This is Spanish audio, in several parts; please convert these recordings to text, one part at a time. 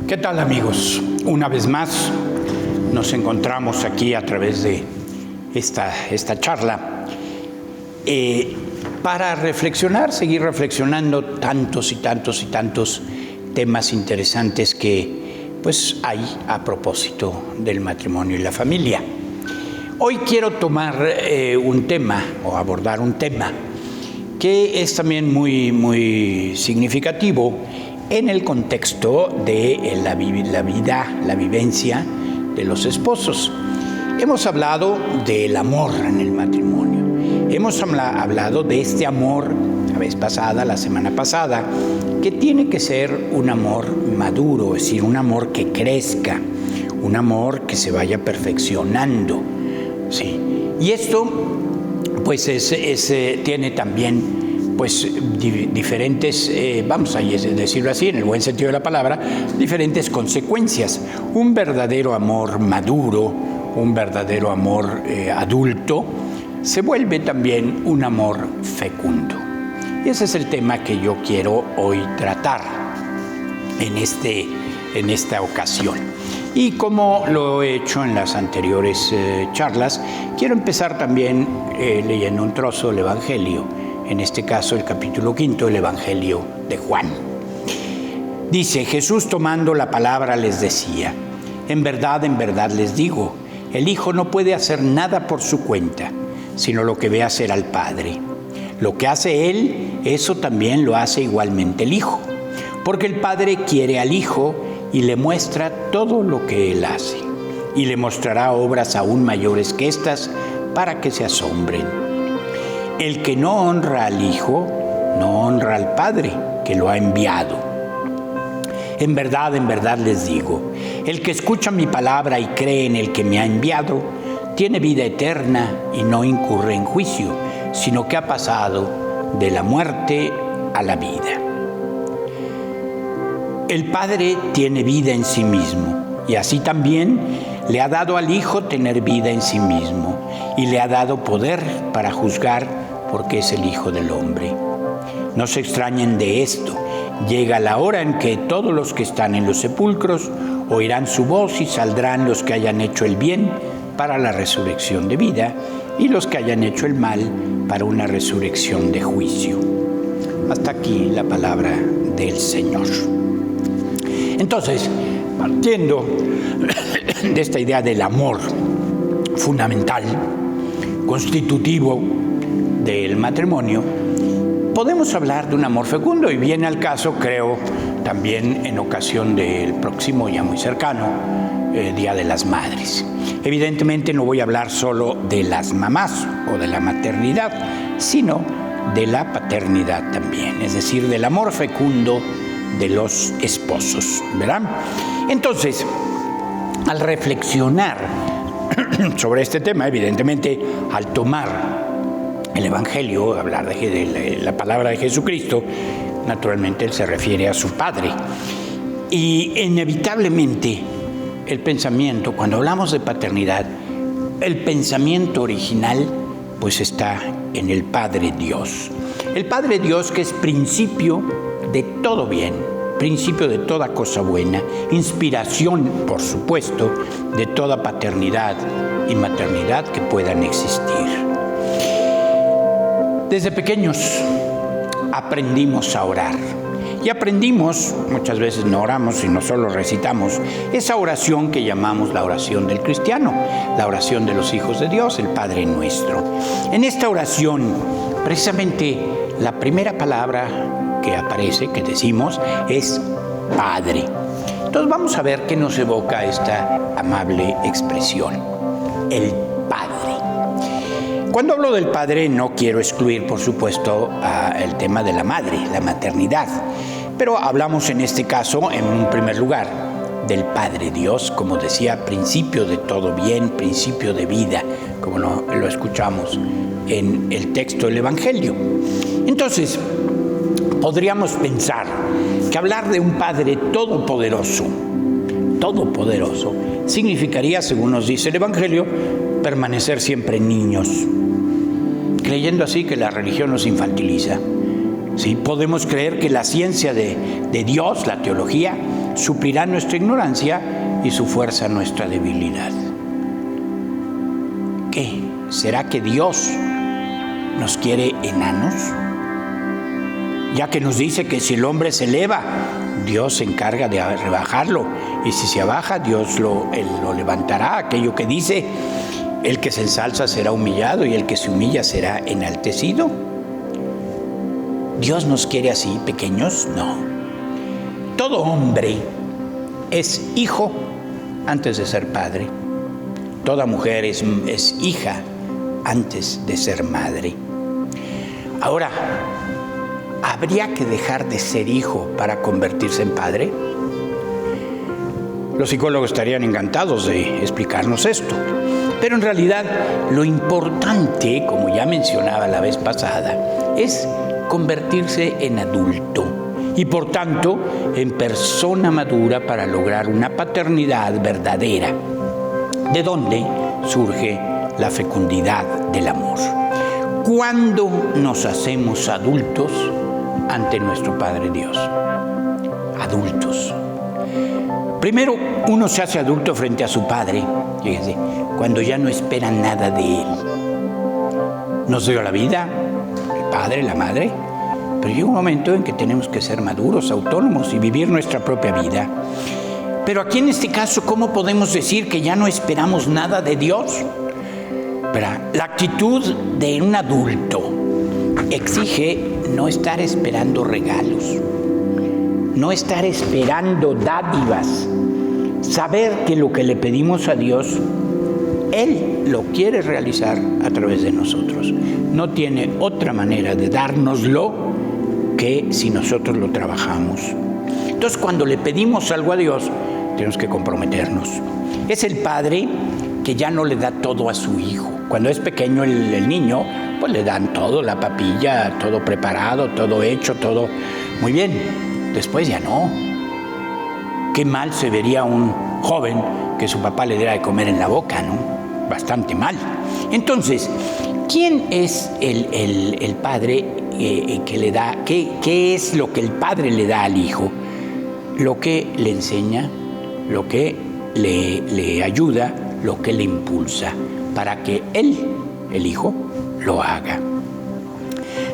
¿Qué tal, amigos? Una vez más nos encontramos aquí a través de esta charla para reflexionar, seguir reflexionando tantos temas interesantes que pues hay a propósito del matrimonio y la familia. Hoy quiero tomar un tema o abordar un tema que es también muy significativo en el contexto de la vivencia de los esposos. Hemos hablado del amor en el matrimonio. Hemos hablado de este amor la semana pasada, que tiene que ser un amor maduro, es decir, un amor que crezca, un amor que se vaya perfeccionando, ¿sí? Y esto, pues, tiene también diferentes, vamos a decirlo así, en el buen sentido de la palabra, diferentes consecuencias. Un verdadero amor maduro, un verdadero amor adulto, se vuelve también un amor fecundo. Y ese es el tema que yo quiero hoy tratar en esta ocasión. Y como lo he hecho en las anteriores charlas, quiero empezar también leyendo un trozo del Evangelio. En este caso, el capítulo 5 del Evangelio de Juan. Dice: Jesús, tomando la palabra, les decía: en verdad les digo, el Hijo no puede hacer nada por su cuenta, sino lo que ve hacer al Padre. Lo que hace Él, eso también lo hace igualmente el Hijo, porque el Padre quiere al Hijo y le muestra todo lo que Él hace, y le mostrará obras aún mayores que estas, para que se asombren. El que no honra al Hijo, no honra al Padre que lo ha enviado. En verdad les digo, el que escucha mi palabra y cree en el que me ha enviado, tiene vida eterna y no incurre en juicio, sino que ha pasado de la muerte a la vida. El Padre tiene vida en sí mismo, y así también le ha dado al Hijo tener vida en sí mismo, y le ha dado poder para juzgar, porque es el Hijo del Hombre. No se extrañen de esto. Llega la hora en que todos los que están en los sepulcros oirán su voz, y saldrán los que hayan hecho el bien para la resurrección de vida, y los que hayan hecho el mal para una resurrección de juicio. Hasta aquí la palabra del Señor. Entonces, partiendo de esta idea del amor fundamental, constitutivo del matrimonio, podemos hablar de un amor fecundo, y viene al caso, creo, también en ocasión del próximo, ya muy cercano, Día de las Madres. Evidentemente no voy a hablar solo de las mamás o de la maternidad, sino de la paternidad también, es decir, del amor fecundo de los esposos, ¿verdad? Entonces, al reflexionar sobre este tema, evidentemente, al tomar el Evangelio, hablar de la palabra de Jesucristo, naturalmente él se refiere a su Padre. Y inevitablemente el pensamiento, cuando hablamos de paternidad, el pensamiento original pues está en el Padre Dios. El Padre Dios, que es principio de todo bien, principio de toda cosa buena, inspiración, por supuesto, de toda paternidad y maternidad que puedan existir. Desde pequeños aprendimos a orar, y aprendimos, muchas veces no oramos, sino solo recitamos esa oración que llamamos la oración del cristiano, la oración de los hijos de Dios, el Padre Nuestro. En esta oración, precisamente, la primera palabra que aparece, que decimos, es Padre. Entonces vamos a ver qué nos evoca esta amable expresión, el Padre. Cuando hablo del Padre, no quiero excluir, por supuesto, el tema de la madre, la maternidad, pero hablamos en este caso, en un primer lugar, del Padre Dios, como decía, principio de todo bien, principio de vida, como lo escuchamos en el texto del Evangelio. Entonces, podríamos pensar que hablar de un Padre todopoderoso, significaría, según nos dice el Evangelio, permanecer siempre niños, creyendo así que la religión nos infantiliza. ¿Sí? Podemos creer que la ciencia de Dios, la teología, suplirá nuestra ignorancia y su fuerza nuestra debilidad. ¿Qué? ¿Será que Dios nos quiere enanos? Ya que nos dice que si el hombre se eleva, Dios se encarga de rebajarlo, y si se abaja, Dios lo levantará. Aquello que dice, el que se ensalza será humillado y el que se humilla será enaltecido. ¿Dios nos quiere así, pequeños? No. Todo hombre es hijo antes de ser padre. Toda mujer es hija antes de ser madre. Ahora, ¿habría que dejar de ser hijo para convertirse en padre? Los psicólogos estarían encantados de explicarnos esto. Pero en realidad lo importante, como ya mencionaba la vez pasada, es convertirse en adulto y por tanto en persona madura para lograr una paternidad verdadera, de donde surge la fecundidad del amor. ¿Cuándo nos hacemos adultos ante nuestro Padre Dios? Adultos. Primero, uno se hace adulto frente a su Padre, fíjense, cuando ya no espera nada de Él. Nos dio la vida, el Padre, la Madre, pero llega un momento en que tenemos que ser maduros, autónomos y vivir nuestra propia vida. Pero aquí en este caso, ¿cómo podemos decir que ya no esperamos nada de Dios? La actitud de un adulto exige no estar esperando regalos, no estar esperando dádivas, saber que lo que le pedimos a Dios, Él lo quiere realizar a través de nosotros. No tiene otra manera de dárnoslo que si nosotros lo trabajamos. Entonces, cuando le pedimos algo a Dios, tenemos que comprometernos. Es el padre que ya no le da todo a su hijo. Cuando es pequeño el niño, pues le dan todo, la papilla, todo preparado, todo hecho, todo muy bien. Después ya no. Qué mal se vería un joven que su papá le diera de comer en la boca, ¿no? Bastante mal. Entonces, ¿quién es el padre que le da? ¿Qué es lo que el padre le da al hijo? Lo que le enseña, lo que le ayuda, lo que le impulsa, para que él, el hijo, lo haga.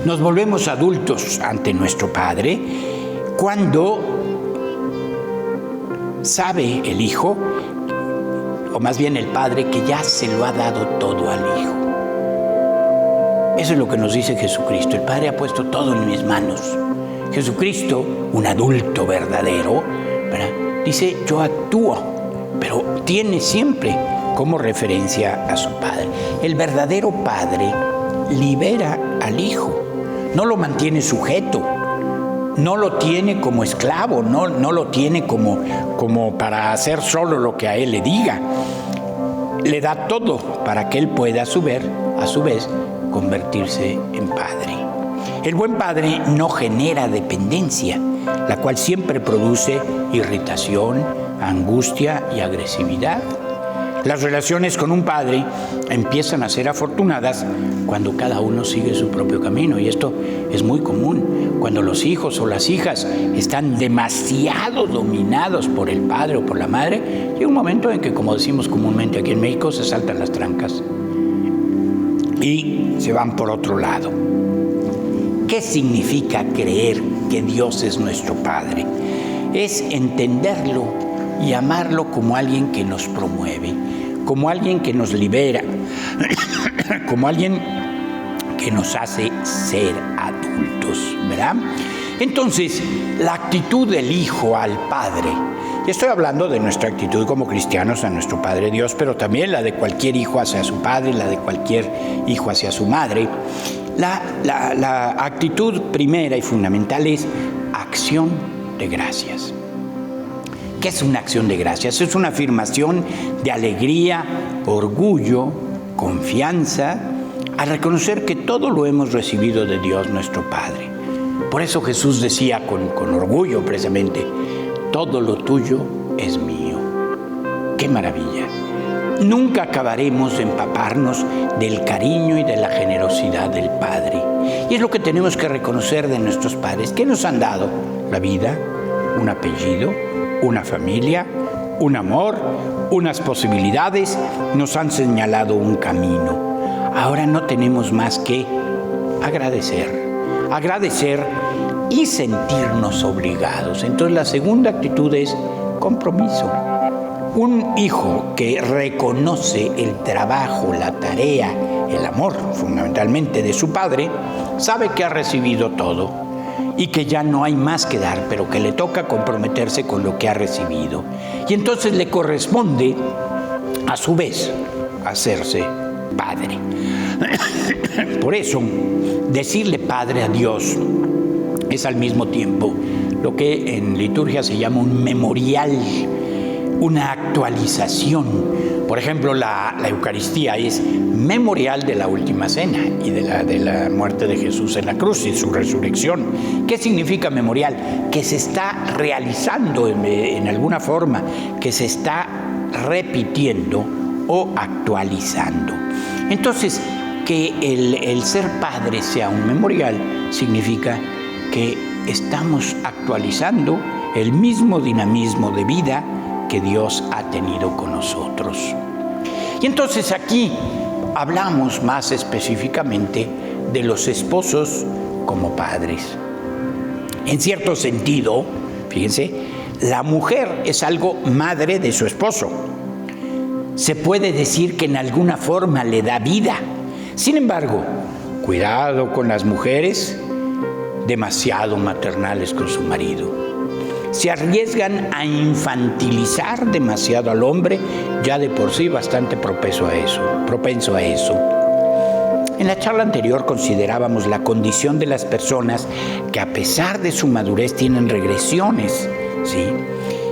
Nos volvemos adultos ante nuestro Padre cuando sabe el hijo, o más bien el Padre, que ya se lo ha dado todo al hijo. Eso es lo que nos dice Jesucristo. El Padre ha puesto todo en mis manos. Jesucristo, un adulto verdadero, ¿verdad?, dice, yo actúo, pero tiene siempre como referencia a su Padre. El verdadero Padre libera al hijo, no lo mantiene sujeto, no lo tiene como esclavo, no lo tiene como para hacer solo lo que a él le diga. Le da todo para que él pueda a su vez convertirse en padre. El buen padre no genera dependencia, la cual siempre produce irritación, angustia y agresividad. Las relaciones con un padre empiezan a ser afortunadas cuando cada uno sigue su propio camino, y esto es muy común. Cuando los hijos o las hijas están demasiado dominados por el padre o por la madre, llega un momento en que, como decimos comúnmente aquí en México, se saltan las trancas y se van por otro lado. ¿Qué significa creer que Dios es nuestro Padre? Es entenderlo y amarlo como alguien que nos promueve, como alguien que nos libera, como alguien que nos hace ser adultos, ¿verdad? Entonces, la actitud del hijo al Padre, y estoy hablando de nuestra actitud como cristianos a nuestro Padre Dios, pero también la de cualquier hijo hacia su padre, la de cualquier hijo hacia su madre. La actitud primera y fundamental es acción de gracias. ¿Qué es una acción de gracias? Es una afirmación de alegría, orgullo, confianza, al reconocer que todo lo hemos recibido de Dios nuestro Padre. Por eso Jesús decía con orgullo precisamente, todo lo tuyo es mío. ¡Qué maravilla! Nunca acabaremos de empaparnos del cariño y de la generosidad del Padre. Y es lo que tenemos que reconocer de nuestros padres, que nos han dado la vida, un apellido, una familia, un amor, unas posibilidades, nos han señalado un camino. Ahora no tenemos más que agradecer y sentirnos obligados. Entonces la segunda actitud es compromiso. Un hijo que reconoce el trabajo, la tarea, el amor, fundamentalmente, de su padre, sabe que ha recibido todo y que ya no hay más que dar, pero que le toca comprometerse con lo que ha recibido. Y entonces le corresponde, a su vez, hacerse padre. Por eso, decirle Padre a Dios es al mismo tiempo lo que en liturgia se llama un memorial, una actualización. Por ejemplo, la Eucaristía es memorial de la última cena y de la muerte de Jesús en la cruz y su resurrección. ¿Qué significa memorial? Que se está realizando en alguna forma, que se está repitiendo o actualizando. Entonces, que el ser padre sea un memorial significa que estamos actualizando el mismo dinamismo de vida que Dios ha tenido con nosotros. Y entonces aquí hablamos más específicamente de los esposos como padres. En cierto sentido, fíjense, la mujer es algo madre de su esposo. Se puede decir que en alguna forma le da vida. Sin embargo, cuidado con las mujeres demasiado maternales con su marido. Se arriesgan a infantilizar demasiado al hombre, ya de por sí bastante propenso a eso. En la charla anterior considerábamos la condición de las personas que a pesar de su madurez tienen regresiones, ¿sí?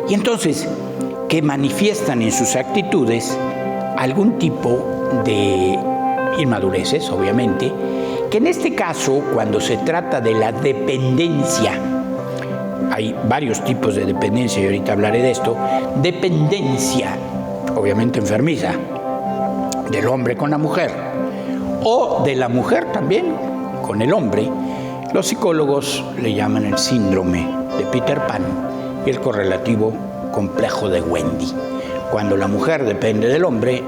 Y entonces, que manifiestan en sus actitudes algún tipo de inmadureces, obviamente, que en este caso, cuando se trata de la dependencia, hay varios tipos de dependencia y ahorita hablaré de esto, dependencia, obviamente enfermiza, del hombre con la mujer, o de la mujer también con el hombre, los psicólogos le llaman el síndrome de Peter Pan y el correlativo complejo de Wendy, cuando la mujer depende del hombre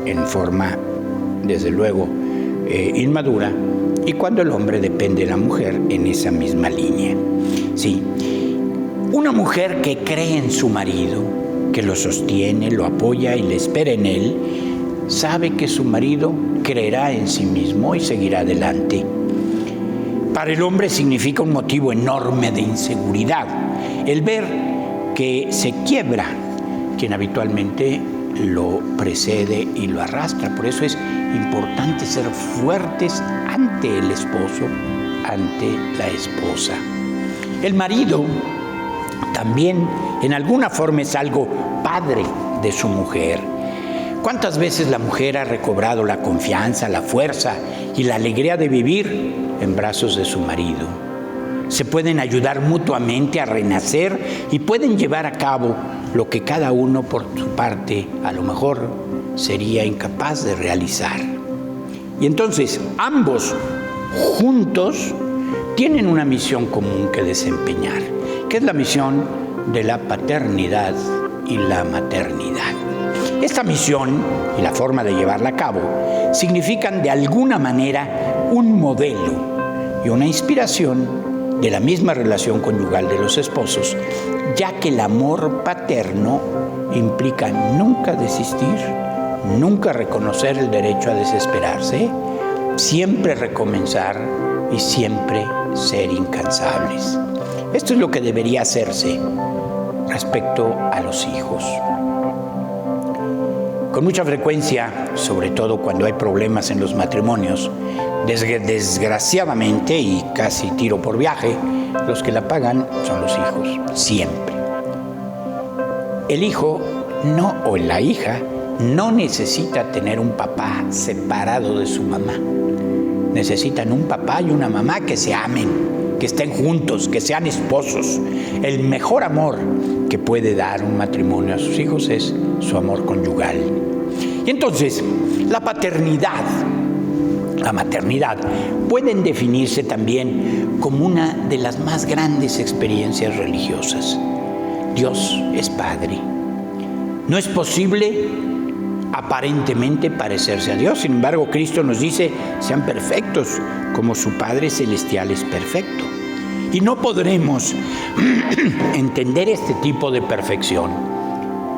en forma, desde luego, inmadura, y cuando el hombre depende de la mujer en esa misma línea. Sí, una mujer que cree en su marido, que lo sostiene, lo apoya y le espera en él, sabe que su marido creerá en sí mismo y seguirá adelante. Para el hombre significa un motivo enorme de inseguridad el ver que se quiebra quien habitualmente lo precede y lo arrastra. Por eso es importante ser fuertes ante el esposo, ante la esposa. El marido también en alguna forma es algo padre de su mujer. ¿Cuántas veces la mujer ha recobrado la confianza, la fuerza y la alegría de vivir en brazos de su marido? Se pueden ayudar mutuamente a renacer y pueden llevar a cabo lo que cada uno por su parte a lo mejor sería incapaz de realizar. Y entonces ambos juntos tienen una misión común que desempeñar, que es la misión de la paternidad y la maternidad. Esta misión y la forma de llevarla a cabo significan de alguna manera un modelo y una inspiración de la misma relación conyugal de los esposos, ya que el amor paterno implica nunca desistir, nunca reconocer el derecho a desesperarse, siempre recomenzar y siempre ser incansables. Esto es lo que debería hacerse respecto a los hijos. Con mucha frecuencia, sobre todo cuando hay problemas en los matrimonios, desgraciadamente y casi tiro por viaje, los que la pagan son los hijos, siempre. El hijo o la hija no necesita tener un papá separado de su mamá. Necesitan un papá y una mamá que se amen, que estén juntos, que sean esposos. El mejor amor que puede dar un matrimonio a sus hijos es su amor conyugal. Y entonces, la paternidad, la maternidad pueden definirse también como una de las más grandes experiencias religiosas. Dios es Padre. No es posible aparentemente parecerse a Dios. Sin embargo, Cristo nos dice, sean perfectos como su Padre Celestial es perfecto. Y no podremos entender este tipo de perfección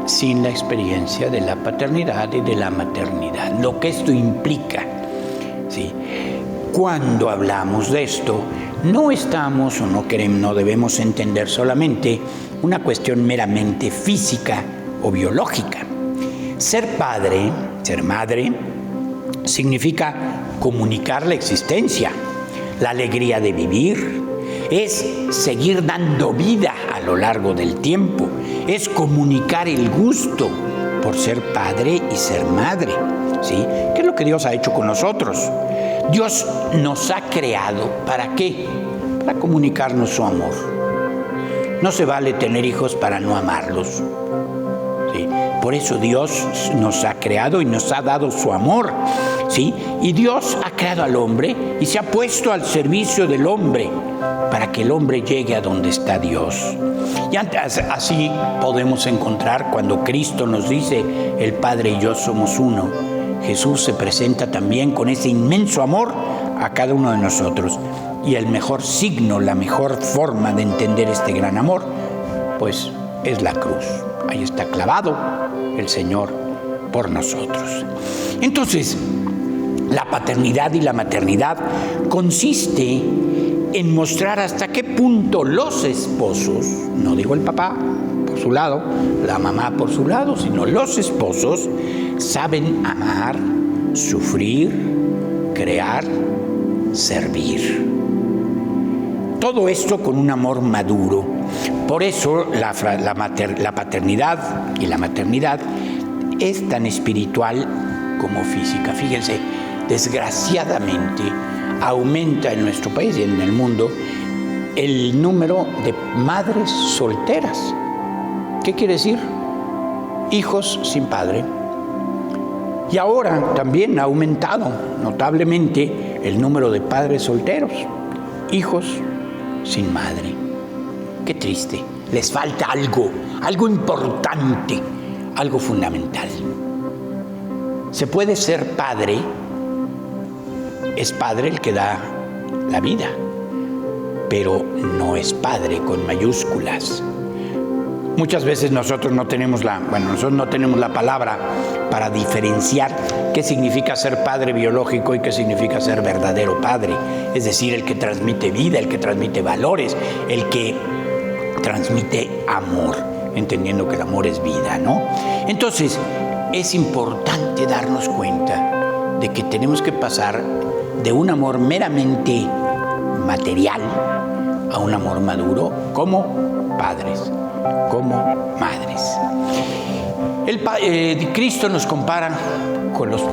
sin la experiencia de la paternidad y de la maternidad. Lo que esto implica, ¿sí? Cuando hablamos de esto, no estamos o no debemos entender solamente una cuestión meramente física o biológica. Ser padre, ser madre, significa comunicar la existencia, la alegría de vivir, es seguir dando vida a lo largo del tiempo, es comunicar el gusto por ser padre y ser madre, ¿sí? ¿Qué es lo que Dios ha hecho con nosotros? Dios nos ha creado, ¿para qué? Para comunicarnos su amor. No se vale tener hijos para no amarlos, ¿sí? Por eso Dios nos ha creado y nos ha dado su amor, ¿sí? Y Dios ha creado al hombre y se ha puesto al servicio del hombre para que el hombre llegue a donde está Dios. Y así podemos encontrar cuando Cristo nos dice, el Padre y yo somos uno. Jesús se presenta también con ese inmenso amor a cada uno de nosotros. Y el mejor signo, la mejor forma de entender este gran amor, pues es la cruz. Ahí está clavado el Señor por nosotros. Entonces, la paternidad y la maternidad consiste en mostrar hasta qué punto los esposos, no digo el papá por su lado, la mamá por su lado, sino los esposos saben amar, sufrir, crear, servir. Todo esto con un amor maduro. Por eso la paternidad y la maternidad es tan espiritual como física. Fíjense, desgraciadamente aumenta en nuestro país y en el mundo el número de madres solteras. ¿Qué quiere decir? Hijos sin padre. Y ahora también ha aumentado notablemente el número de padres solteros, hijos sin madre. Qué triste. Les falta algo importante, algo fundamental. Se puede ser padre. Es padre el que da la vida, pero no es padre con mayúsculas. Muchas veces nosotros no tenemos la palabra para diferenciar qué significa ser padre biológico y qué significa ser verdadero padre. Es decir, el que transmite vida, el que transmite valores, el que transmite amor, entendiendo que el amor es vida, ¿no? Entonces, es importante darnos cuenta de que tenemos que pasar de un amor meramente material a un amor maduro como padres, como madres. Cristo nos compara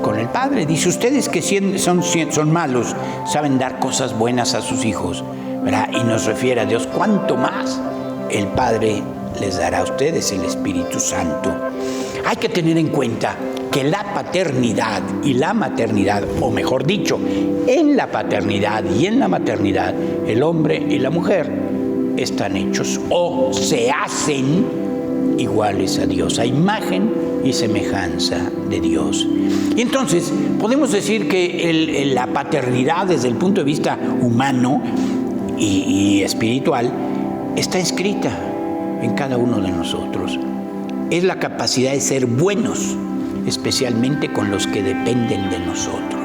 con el Padre. Dice, ustedes que son malos, saben dar cosas buenas a sus hijos, ¿verdad? Y nos refiere a Dios, ¿cuánto más el Padre les dará a ustedes el Espíritu Santo? Hay que tener en cuenta que la paternidad y la maternidad, o mejor dicho, en la paternidad y en la maternidad, el hombre y la mujer están hechos o se hacen iguales a Dios, a imagen y semejanza de Dios. Y entonces podemos decir que la paternidad desde el punto de vista humano y espiritual está inscrita en cada uno de nosotros. Es la capacidad de ser buenos, especialmente con los que dependen de nosotros.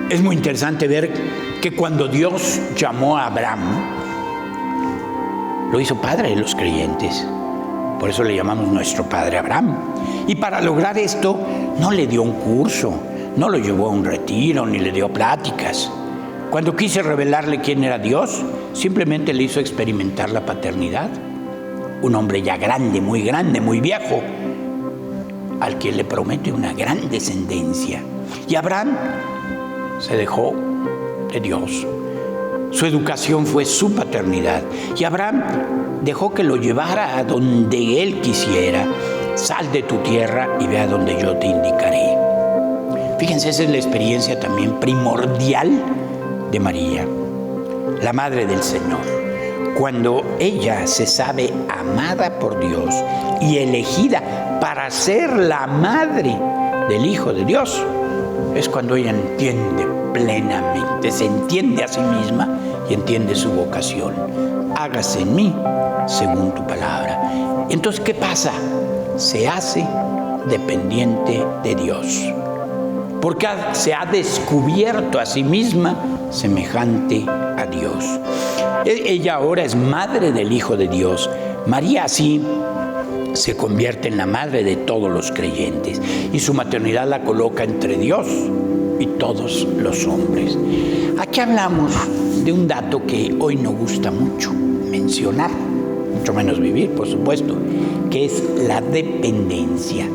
Es muy interesante ver que cuando Dios llamó a Abraham, lo hizo padre de los creyentes. Por eso le llamamos nuestro padre Abraham. Y para lograr esto, no le dio un curso, no lo llevó a un retiro, ni le dio pláticas. Cuando quise revelarle quién era Dios, simplemente le hizo experimentar la paternidad. Un hombre ya grande, muy viejo, al que le promete una gran descendencia. Y Abraham se dejó de Dios. Su educación fue su paternidad. Y Abraham dejó que lo llevara a donde él quisiera. Sal de tu tierra y ve a donde yo te indicaré. Fíjense, esa es la experiencia también primordial de María, la Madre del Señor. Cuando ella se sabe amada por Dios y elegida para ser la madre del Hijo de Dios, es cuando ella entiende plenamente, se entiende a sí misma y entiende su vocación. Hágase en mí según tu palabra. Entonces, ¿qué pasa? Se hace dependiente de Dios, porque se ha descubierto a sí misma semejante a Dios. Ella ahora es madre del Hijo de Dios. María así se convierte en la madre de todos los creyentes y su maternidad la coloca entre Dios y todos los hombres. Aquí hablamos de un dato que hoy no gusta mucho mencionar, mucho menos vivir, por supuesto, que es la dependencia.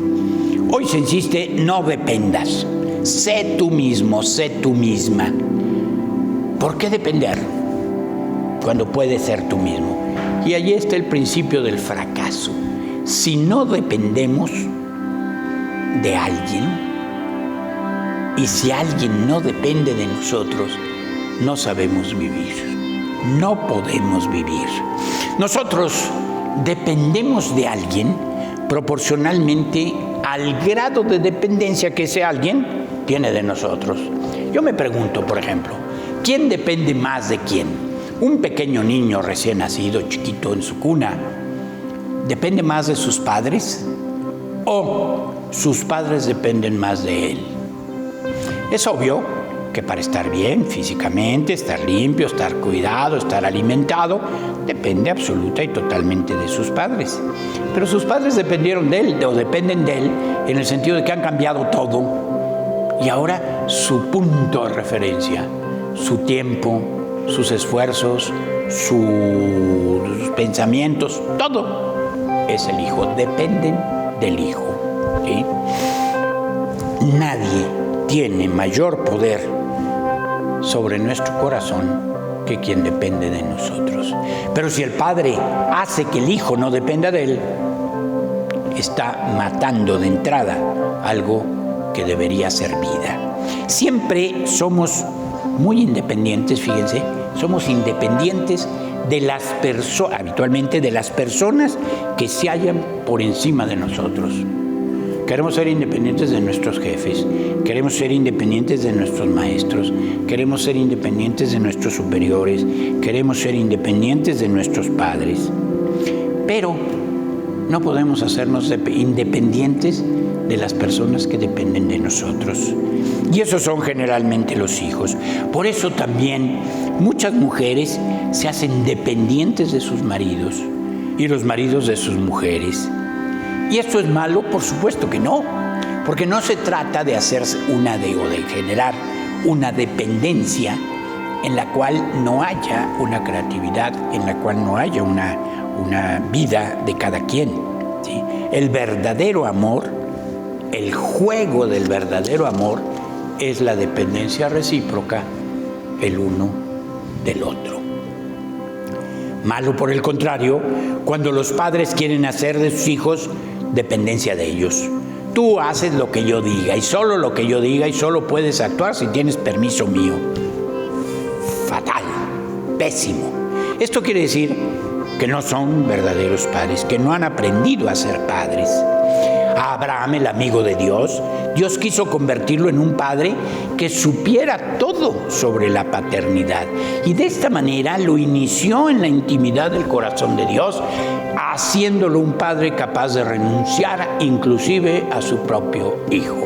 Hoy se insiste, no dependas, sé tú mismo, sé tú misma. ¿Por qué depender cuando puedes ser tú mismo? Y allí está el principio del fracaso. Si no dependemos de alguien, y si alguien no depende de nosotros, no sabemos vivir, no podemos vivir. Nosotros dependemos de alguien proporcionalmente al grado de dependencia que ese alguien tiene de nosotros. Yo me pregunto, por ejemplo, ¿quién depende más de quién? Un pequeño niño recién nacido, chiquito en su cuna, ¿depende más de sus padres? ¿O sus padres dependen más de él? Es obvio que para estar bien físicamente, estar limpio, estar cuidado, estar alimentado, depende absoluta y totalmente de sus padres. Pero sus padres dependieron de él, o dependen de él, en el sentido de que han cambiado todo. Y ahora su punto de referencia, su tiempo, sus esfuerzos, sus pensamientos, todo es el Hijo, dependen del Hijo, ¿sí? Nadie tiene mayor poder sobre nuestro corazón que quien depende de nosotros. Pero si el Padre hace que el Hijo no dependa de él, está matando de entrada algo que debería ser vida. Siempre somos muy independientes, fíjense, somos independientes de las personas, habitualmente de las personas que se hallan por encima de nosotros. Queremos ser independientes de nuestros jefes, queremos ser independientes de nuestros maestros, queremos ser independientes de nuestros superiores, queremos ser independientes de nuestros padres. Pero no podemos hacernos independientes de las personas que dependen de nosotros. Y esos son generalmente los hijos. Por eso también muchas mujeres se hacen dependientes de sus maridos y los maridos de sus mujeres. ¿Y esto es malo? Por supuesto que no, porque no se trata de hacerse o de generar una dependencia en la cual no haya una creatividad, en la cual no haya una vida de cada quien, ¿sí? El verdadero amor, el juego del verdadero amor es la dependencia recíproca el uno del otro. Malo, por el contrario, cuando los padres quieren hacer de sus hijos dependencia de ellos. Tú haces lo que yo diga y solo lo que yo diga y solo puedes actuar si tienes permiso mío. Fatal, pésimo. Esto quiere decir que no son verdaderos padres, que no han aprendido a ser padres. A Abraham, el amigo de Dios, Dios quiso convertirlo en un padre que supiera todo sobre la paternidad. Y de esta manera lo inició en la intimidad del corazón de Dios, haciéndolo un padre capaz de renunciar inclusive a su propio hijo.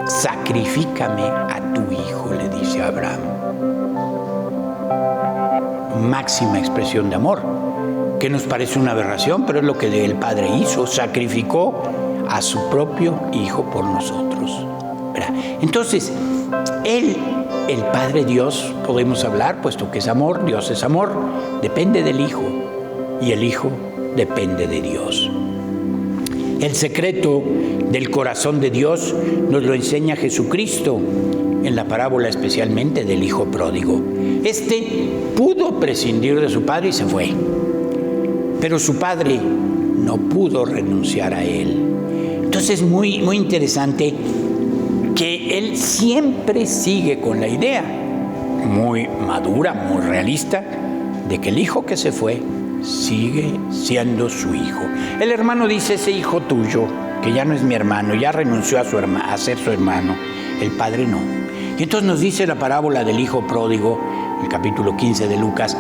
Sacrifícame a tu hijo, le dice a Abraham. Máxima expresión de amor, que nos parece una aberración, pero es lo que el Padre hizo, sacrificó a su propio Hijo por nosotros. ¿Verdad? Entonces, Él, el Padre Dios, podemos hablar, puesto que es amor, Dios es amor, depende del Hijo, y el Hijo depende de Dios. El secreto del corazón de Dios nos lo enseña Jesucristo en la parábola especialmente del Hijo pródigo. Este pudo prescindir de su padre y se fue, pero su padre no pudo renunciar a él. Entonces es muy interesante que él siempre sigue con la idea, muy madura, muy realista, de que el hijo que se fue sigue siendo su hijo. El hermano dice, ese hijo tuyo, que ya no es mi hermano, ya renunció a ser su hermano. El padre no. Y entonces nos dice la parábola del hijo pródigo, el capítulo 15 de Lucas,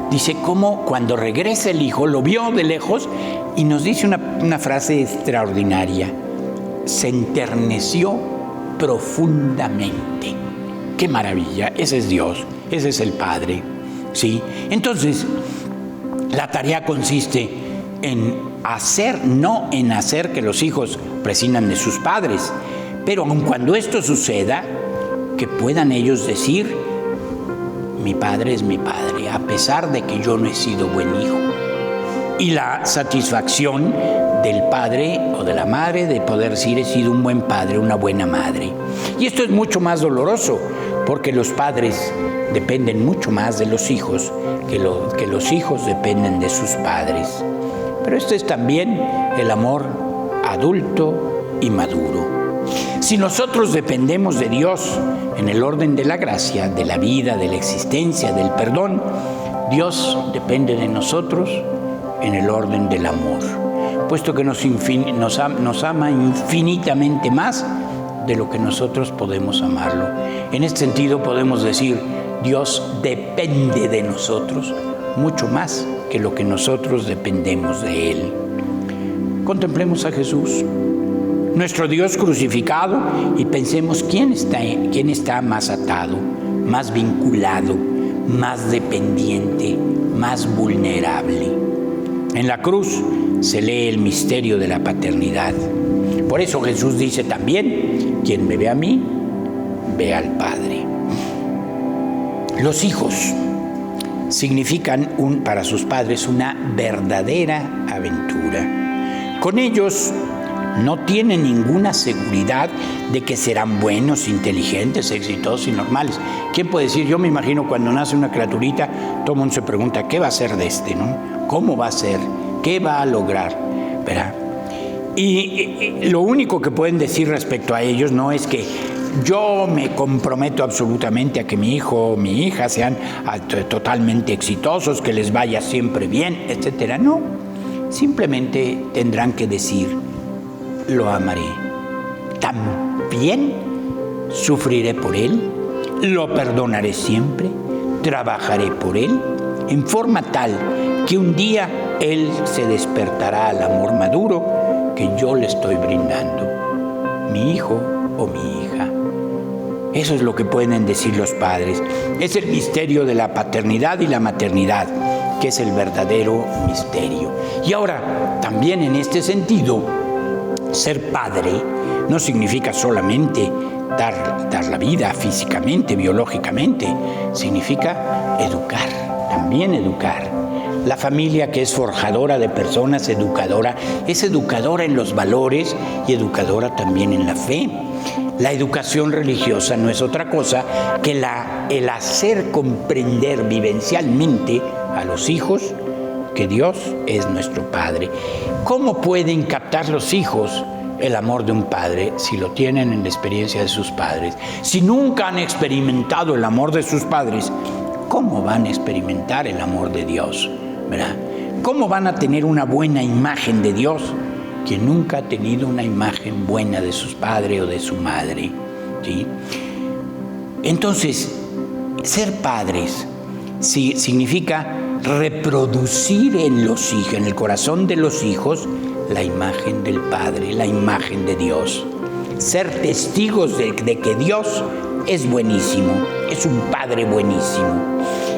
dice cómo cuando regresa el hijo, lo vio de lejos y nos dice una frase extraordinaria. Se enterneció profundamente. ¡Qué maravilla! Ese es Dios, ese es el Padre, ¿sí? Entonces, la tarea consiste en hacer, no en hacer que los hijos prescindan de sus padres, pero aun cuando esto suceda, que puedan ellos decir, mi padre es mi padre, a pesar de que yo no he sido buen hijo. Y la satisfacción del padre o de la madre de poder decir, he sido un buen padre, una buena madre. Y esto es mucho más doloroso, porque los padres dependen mucho más de los hijos que los hijos dependen de sus padres. Pero esto es también el amor adulto y maduro. Si nosotros dependemos de Dios en el orden de la gracia, de la vida, de la existencia, del perdón, Dios depende de nosotros en el orden del amor, puesto que nos ama infinitamente más de lo que nosotros podemos amarlo. En este sentido podemos decir, Dios depende de nosotros mucho más que lo que nosotros dependemos de Él. Contemplemos a Jesús, nuestro Dios crucificado, y pensemos quién está más atado, más vinculado, más dependiente, más vulnerable. En la cruz se lee el misterio de la paternidad. Por eso Jesús dice también, quien me ve a mí, ve al Padre. Los hijos significan para sus padres una verdadera aventura. Con ellos no tienen ninguna seguridad de que serán buenos, inteligentes, exitosos y normales. ¿Quién puede decir? Yo me imagino cuando nace una criaturita, todo el mundo se pregunta, ¿qué va a ser de este, no? ¿Cómo va a ser? ¿Qué va a lograr? ¿Verdad? Y lo único que pueden decir respecto a ellos no es que yo me comprometo absolutamente a que mi hijo o mi hija sean totalmente exitosos, que les vaya siempre bien, etcétera. No, simplemente tendrán que decir, lo amaré. También sufriré por él, lo perdonaré siempre, trabajaré por él, en forma tal que un día él se despertará al amor maduro que yo le estoy brindando, mi hijo o mi hija. Eso es lo que pueden decir los padres. Es el misterio de la paternidad y la maternidad, que es el verdadero misterio. Y ahora, también en este sentido, ser padre no significa solamente dar la vida físicamente, biológicamente, significa educar, también educar. La familia, que es forjadora de personas, es educadora en los valores y educadora también en la fe. La educación religiosa no es otra cosa que el hacer comprender vivencialmente a los hijos que Dios es nuestro Padre. ¿Cómo pueden captar los hijos el amor de un padre si lo tienen en la experiencia de sus padres? Si nunca han experimentado el amor de sus padres, ¿cómo van a experimentar el amor de Dios? ¿Verdad? ¿Cómo van a tener una buena imagen de Dios quien nunca ha tenido una imagen buena de su padre o de su madre? ¿Sí? Entonces, ser padres significa reproducir en los hijos, en el corazón de los hijos, la imagen del Padre, la imagen de Dios. Ser testigos de que Dios es buenísimo, es un Padre buenísimo.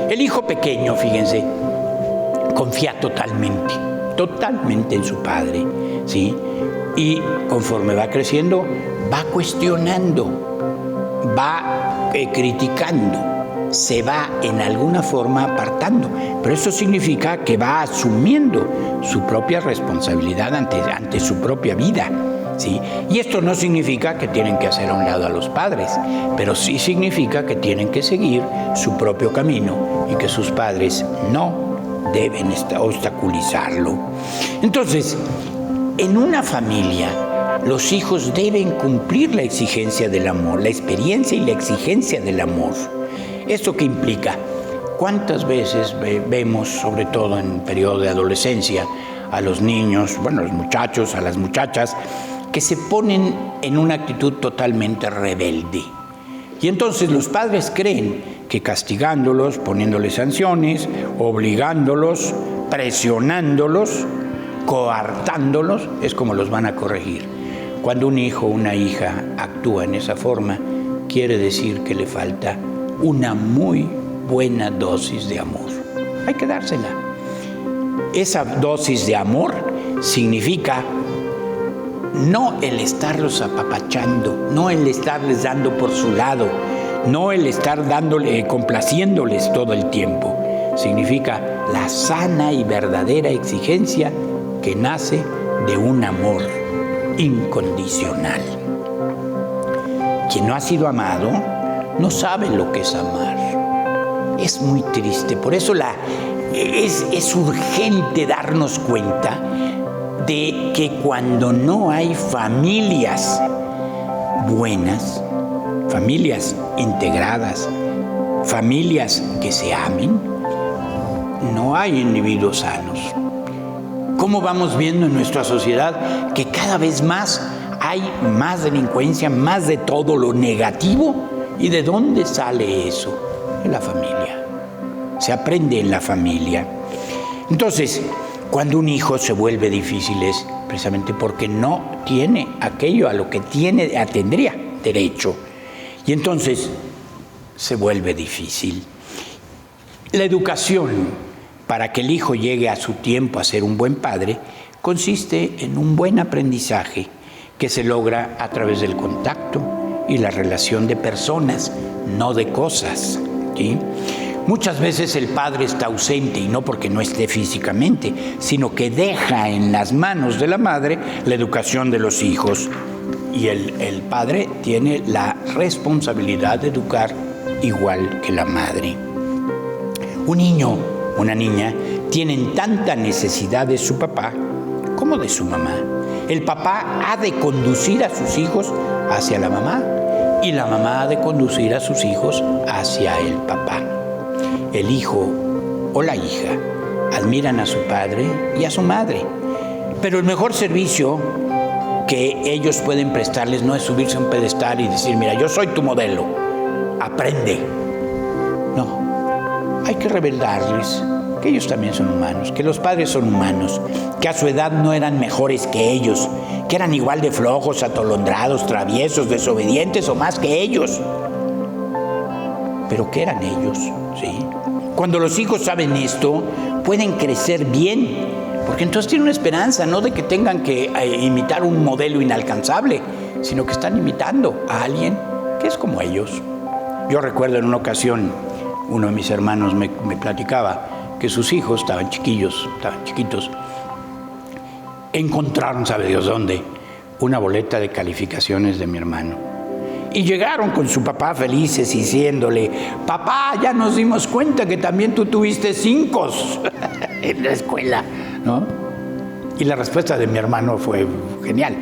El hijo pequeño, fíjense, confía totalmente en su Padre, ¿sí? Y conforme va creciendo, va cuestionando, va criticando, se va en alguna forma apartando, pero eso significa que va asumiendo su propia responsabilidad ante su propia vida, ¿sí? Y esto no significa que tienen que hacer a un lado a los padres, pero sí significa que tienen que seguir su propio camino y que sus padres no deben obstaculizarlo. Entonces, en una familia, los hijos deben cumplir la exigencia del amor, la experiencia y la exigencia del amor. ¿Esto qué implica? ¿Cuántas veces vemos, sobre todo en periodo de adolescencia, a los niños, a los muchachos, a las muchachas, que se ponen en una actitud totalmente rebelde? Y entonces los padres creen que castigándolos, poniéndoles sanciones, obligándolos, presionándolos, coartándolos, es como los van a corregir. Cuando un hijo o una hija actúa en esa forma, quiere decir que le falta una muy buena dosis de amor. Hay que dársela. Esa dosis de amor significa no el estarlos apapachando, no el estarles dando por su lado, no el estar complaciéndoles todo el tiempo. Significa la sana y verdadera exigencia que nace de un amor incondicional. Quien no ha sido amado no sabe lo que es amar. Es muy triste. Por eso es urgente darnos cuenta de que cuando no hay familias buenas, familias integradas, familias que se amen, no hay individuos sanos. ¿Cómo vamos viendo en nuestra sociedad que cada vez más hay más delincuencia, más de todo lo negativo? ¿Y de dónde sale eso? En la familia. Se aprende en la familia. Entonces, cuando un hijo se vuelve difícil es precisamente porque no tiene aquello a lo que tendría derecho. Y entonces se vuelve difícil. La educación para que el hijo llegue a su tiempo a ser un buen padre consiste en un buen aprendizaje que se logra a través del contacto y la relación de personas, no de cosas, ¿sí? Muchas veces el padre está ausente, y no porque no esté físicamente, sino que deja en las manos de la madre la educación de los hijos. Y el padre tiene la responsabilidad de educar igual que la madre. Un niño, una niña, tienen tanta necesidad de su papá como de su mamá. El papá ha de conducir a sus hijos hacia la mamá y la mamá ha de conducir a sus hijos hacia el papá. El hijo o la hija admiran a su padre y a su madre, pero el mejor servicio que ellos pueden prestarles no es subirse a un pedestal y decir, mira, yo soy tu modelo, aprende. No, hay que revelarles que ellos también son humanos, que los padres son humanos, que a su edad no eran mejores que ellos, que eran igual de flojos, atolondrados, traviesos, desobedientes o más que ellos, pero que eran ellos, ¿sí? Cuando los hijos saben esto, pueden crecer bien, porque entonces tienen una esperanza, no de que tengan que imitar un modelo inalcanzable, sino que están imitando a alguien que es como ellos. Yo recuerdo en una ocasión, uno de mis hermanos me platicaba que sus hijos estaban chiquitos, encontraron, sabe Dios dónde, una boleta de calificaciones de mi hermano. Y llegaron con su papá felices diciéndole, papá, ya nos dimos cuenta que también tú tuviste 5 en la escuela, ¿no? Y la respuesta de mi hermano fue genial,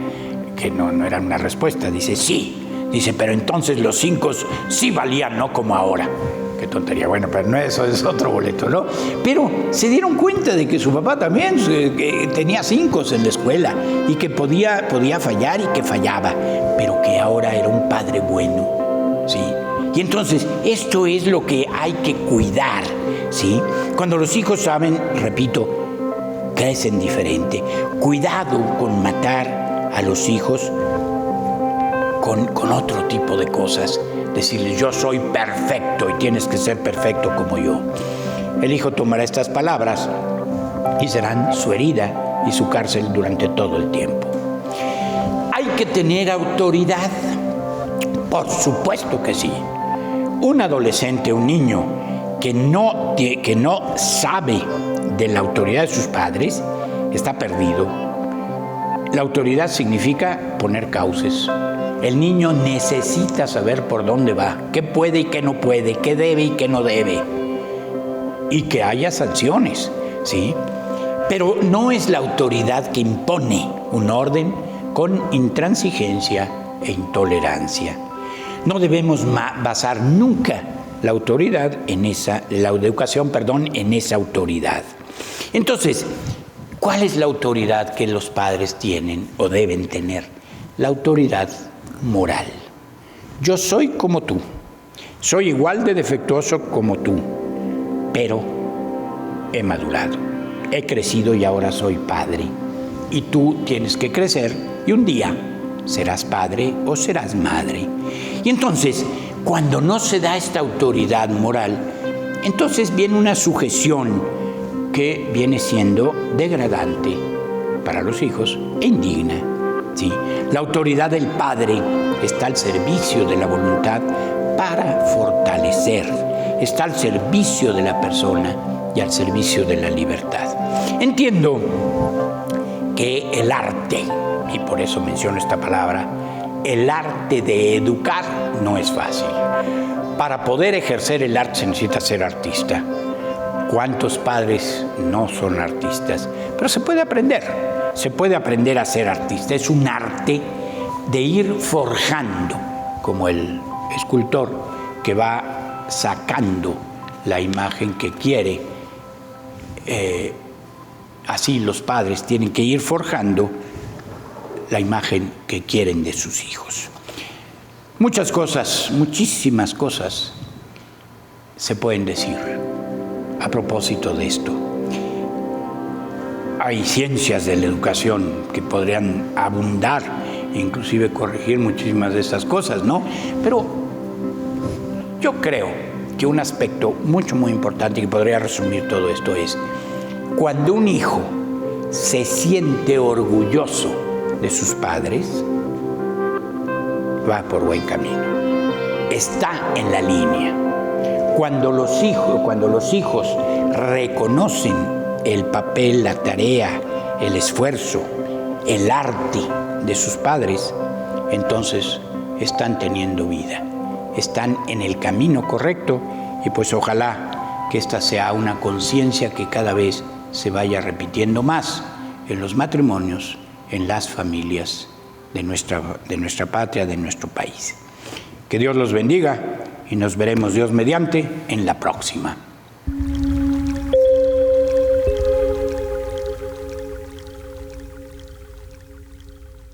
que no era una respuesta, dice, sí. Dice, pero entonces los 5 sí valían, no como ahora. Qué tontería, bueno, pero no, eso es otro boleto, ¿no? Pero se dieron cuenta de que su papá también tenía 5 en la escuela y que podía fallar y que fallaba, pero que ahora era un padre bueno, ¿sí? Y entonces, esto es lo que hay que cuidar, ¿sí? Cuando los hijos saben, repito, crecen diferente. Cuidado con matar a los hijos con otro tipo de cosas. Decirles, yo soy perfecto y tienes que ser perfecto como yo. El hijo tomará estas palabras y serán su herida y su cárcel durante todo el tiempo. ¿Hay que tener autoridad? Por supuesto que sí. Un adolescente, un niño que no sabe de la autoridad de sus padres, está perdido. La autoridad significa poner cauces. El niño necesita saber por dónde va, qué puede y qué no puede, qué debe y qué no debe. Y que haya sanciones, ¿sí? Pero no es la autoridad que impone un orden con intransigencia e intolerancia. No debemos basar nunca la educación en esa autoridad. Entonces, ¿cuál es la autoridad que los padres tienen o deben tener? La autoridad moral. Yo soy como tú, soy igual de defectuoso como tú, pero he madurado, he crecido y ahora soy padre. Y tú tienes que crecer y un día serás padre o serás madre. Y entonces, cuando no se da esta autoridad moral, entonces viene una sujeción que viene siendo degradante para los hijos e indigna. ¿Sí? La autoridad del padre está al servicio de la voluntad para fortalecer, está al servicio de la persona y al servicio de la libertad. Entiendo que el arte, y por eso menciono esta palabra, el arte de educar no es fácil. Para poder ejercer el arte se necesita ser artista. ¿Cuántos padres no son artistas? Pero se puede aprender a ser artista. Es un arte de ir forjando, como el escultor que va sacando la imagen que quiere. Así los padres tienen que ir forjando la imagen que quieren de sus hijos. Muchas cosas, muchísimas cosas se pueden decir a propósito de esto. Hay ciencias de la educación que podrían abundar e inclusive corregir muchísimas de estas cosas, ¿no? Pero yo creo que un aspecto muy importante que podría resumir todo esto es: cuando un hijo se siente orgulloso de sus padres, va por buen camino, está en la línea. Cuando los hijos reconocen el papel, la tarea, el esfuerzo, el arte de sus padres, entonces están teniendo vida, están en el camino correcto, y pues ojalá que esta sea una conciencia que cada vez se vaya repitiendo más en los matrimonios, en las familias de nuestra patria, de nuestro país. Que Dios los bendiga y nos veremos, Dios mediante, en la próxima.